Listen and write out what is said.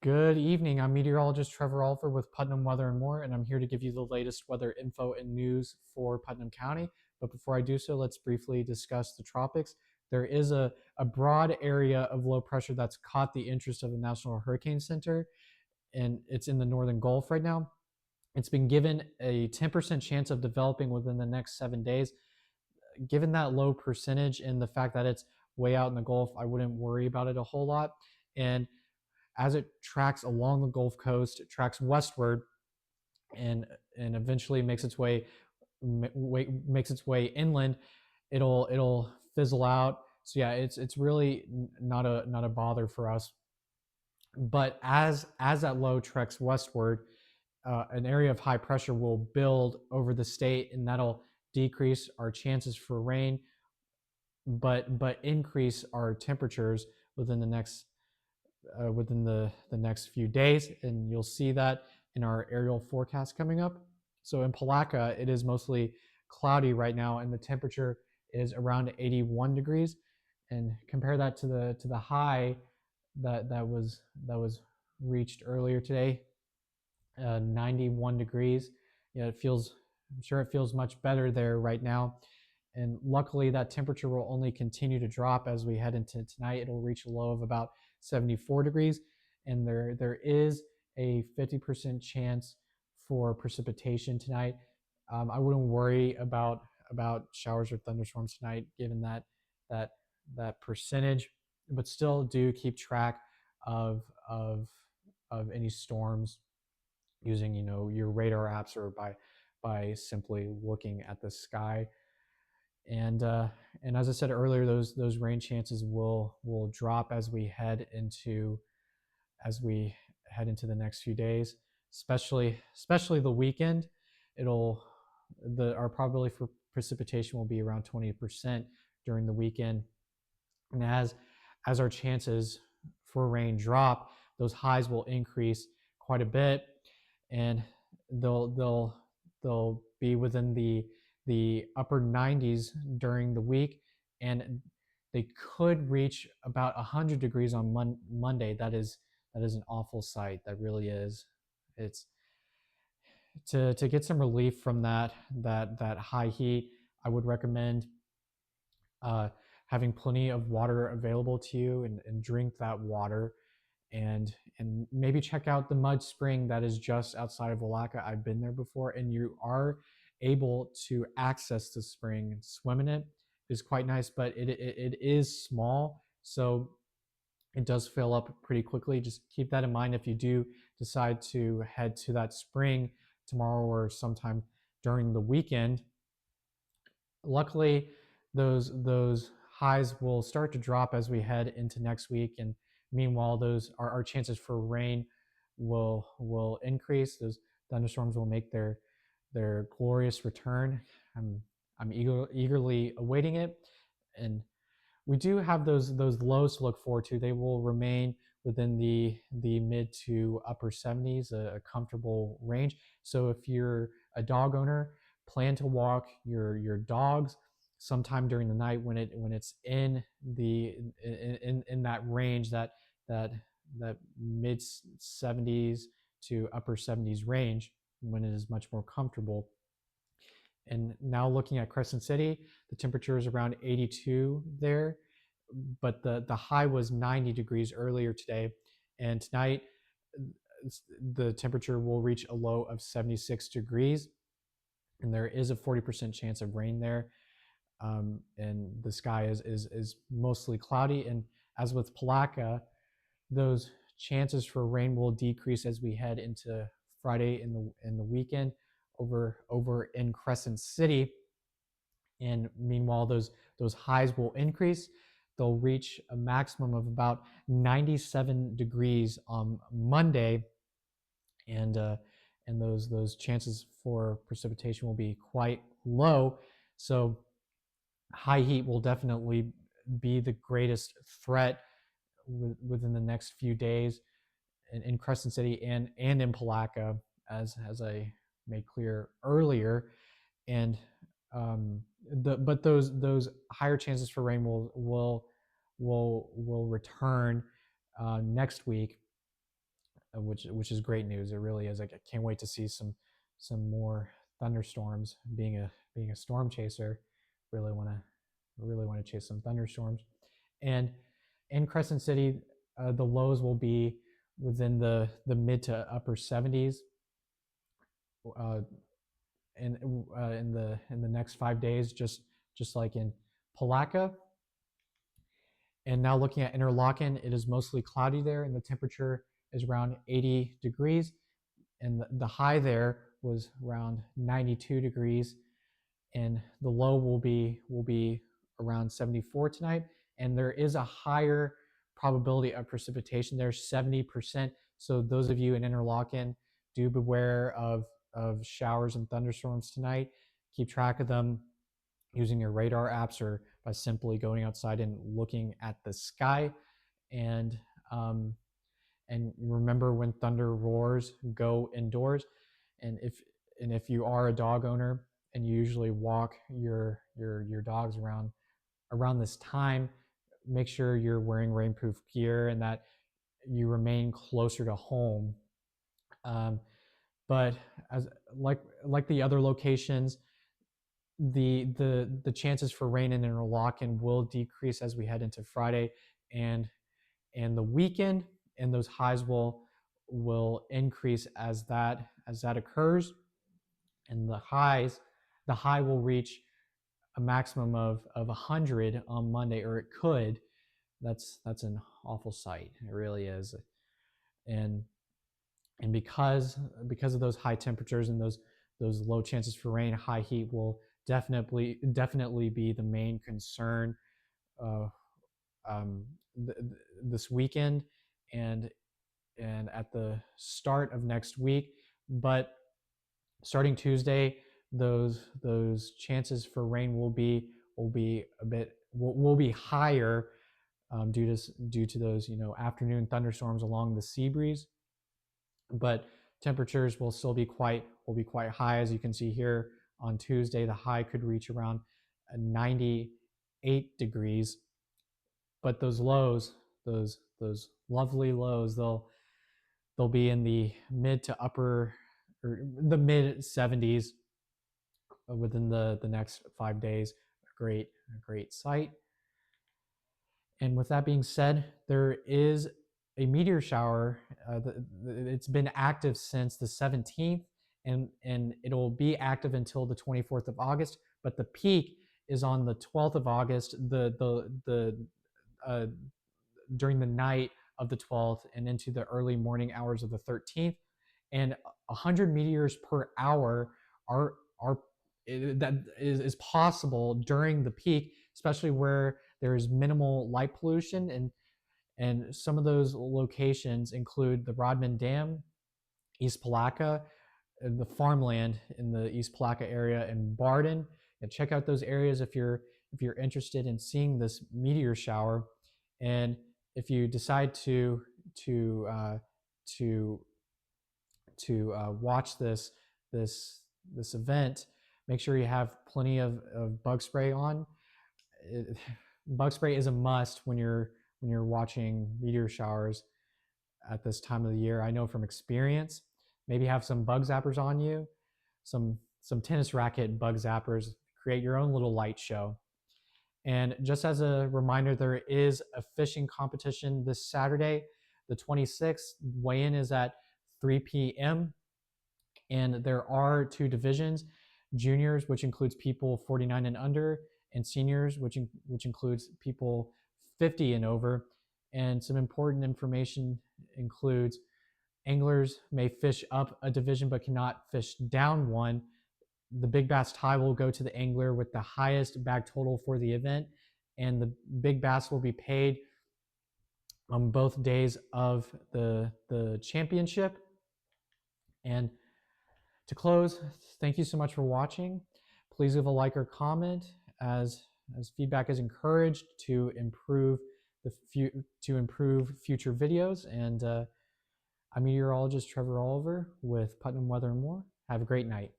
Good evening. I'm meteorologist Trevor Oliver with Putnam Weather and More, and I'm here to give you the latest weather info and news for Putnam County. But before I do so, let's briefly discuss the tropics. There is a broad area of low pressure that's caught the interest of the National Hurricane Center, and it's in the northern Gulf right now. It's been given a 10% chance of developing within the next 7 days. Given that low percentage and the fact that it's way out in the Gulf, I wouldn't worry about it a whole lot. And as it tracks along the Gulf Coast, it tracks westward and eventually makes its way inland. It'll fizzle out. So yeah, it's really not a bother for us. But as that low treks westward, an area of high pressure will build over the state, and that'll decrease our chances for rain, but increase our temperatures within the next few days, and you'll see that in our aerial forecast coming up. So in Palaca, it is mostly cloudy right now, and the temperature is around 81 degrees. And compare that to the high that was reached earlier today, 91 degrees. Yeah, it feels. I'm sure it feels much better there right now. And luckily, that temperature will only continue to drop as we head into tonight. It'll reach a low of about 74 degrees, and there is a 50% chance for precipitation tonight. I wouldn't worry about showers or thunderstorms tonight, given that that percentage, but still do keep track of of of any storms using your radar apps or by simply looking at the sky. And as I said earlier, those rain chances will drop as we head into the next few days, especially the weekend. It'll the Our probability for precipitation will be around 20% during the weekend, and as our chances for rain drop, those highs will increase quite a bit, and they'll be within the upper 90s during the week, and they could reach about 100 degrees on Monday. That is an awful sight. That really is. It's to get some relief from that high heat. I would recommend uh, having plenty of water available to you, and drink that water, and maybe check out the mud spring that is just outside of Walaka. I've been there before, and you are able to access the spring and swim in it. It's quite nice, but it is small, so it does fill up pretty quickly. Just keep that in mind if you do decide to head to that spring tomorrow or sometime during the weekend. Luckily, those highs will start to drop as we head into next week, and meanwhile, those our chances for rain will increase. Those thunderstorms will make their glorious return. I'm eagerly awaiting it, and we do have those lows to look forward to. They will remain within the mid to upper 70s, a comfortable range. So if you're a dog owner, plan to walk your dogs sometime during the night when it's in in that range, that that mid 70s to upper 70s range, when it is much more comfortable. And now looking at Crescent City, the temperature is around 82 there, but the high was 90 degrees earlier today, and tonight the temperature will reach a low of 76 degrees, and there is a 40% chance of rain there. And the sky is mostly cloudy, and as with Palaca, those chances for rain will decrease as we head into Friday in the weekend over in Crescent City. And meanwhile, those highs will increase. They'll reach a maximum of about 97 degrees on Monday, and those chances for precipitation will be quite low. So high heat will definitely be the greatest threat within the next few days in Crescent City and in Palaca, as I made clear earlier. And but those higher chances for rain will return next week, which is great news. It really is. Like, I can't wait to see some more thunderstorms. Being a storm chaser, really want to chase some thunderstorms. And in Crescent City, the lows will be within the mid to upper 70s. Uh, in the next 5 days, just like in Palatka. And now looking at Interlaken, it is mostly cloudy there, and the temperature is around 80 degrees. And the high there was around 92 degrees, and the low will be around 74 tonight. And there is a higher probability of precipitation there, 70%. So those of you in Interlaken, do beware of showers and thunderstorms tonight. Keep track of them using your radar apps or by simply going outside and looking at the sky. And um, and remember, when thunder roars, go indoors. And if you are a dog owner and you usually walk your dogs around this time, make sure you're wearing rainproof gear and that you remain closer to home. Um, but as like the other locations, the chances for rain in Interlaken will decrease as we head into Friday and the weekend, and those highs will increase as that occurs. And the high will reach a maximum of 100 on Monday, or it could. That's an awful sight. It really is. And because of those high temperatures and those low chances for rain, high heat will definitely be the main concern uh, um, th- this weekend and at the start of next week. But starting Tuesday, those chances for rain will be higher, due to those afternoon thunderstorms along the sea breeze. But temperatures will be quite high, as you can see here. On Tuesday, the high could reach around 98 degrees. But those lows, those lovely lows, they'll be in the mid to upper, or the mid 70s within the next 5 days. A great sight. And with that being said, there is a meteor shower. It's been active since the 17th, and it'll be active until the 24th of August. But the peak is on the 12th of August. The during the night of the 12th and into the early morning hours of the 13th. And 100 meteors per hour are that is possible during the peak, especially where there is minimal light pollution. And some of those locations include the Rodman Dam, East Palatka, the farmland in the East Palatka area, and Barden. And check out those areas if you're interested in seeing this meteor shower. And if you decide to uh, to watch this event, make sure you have plenty of bug spray on. It, Bug spray is a must when you're watching meteor showers at this time of the year. I know from experience. Maybe have some bug zappers on you, some tennis racket bug zappers. Create your own little light show. And just as a reminder, there is a fishing competition this Saturday, the 26th. Weigh-in is at 3 p.m. And there are two divisions: juniors, which includes people 49 and under, and seniors, which includes people 50 and over. And some important information includes anglers may fish up a division but cannot fish down one. The big bass tie will go to the angler with the highest bag total for the event, and the big bass will be paid on both days of the championship. And to close, thank you so much for watching. Please leave a like or comment, as feedback is encouraged to improve future videos. And I'm meteorologist Trevor Oliver with Putnam Weather and More. Have a great night.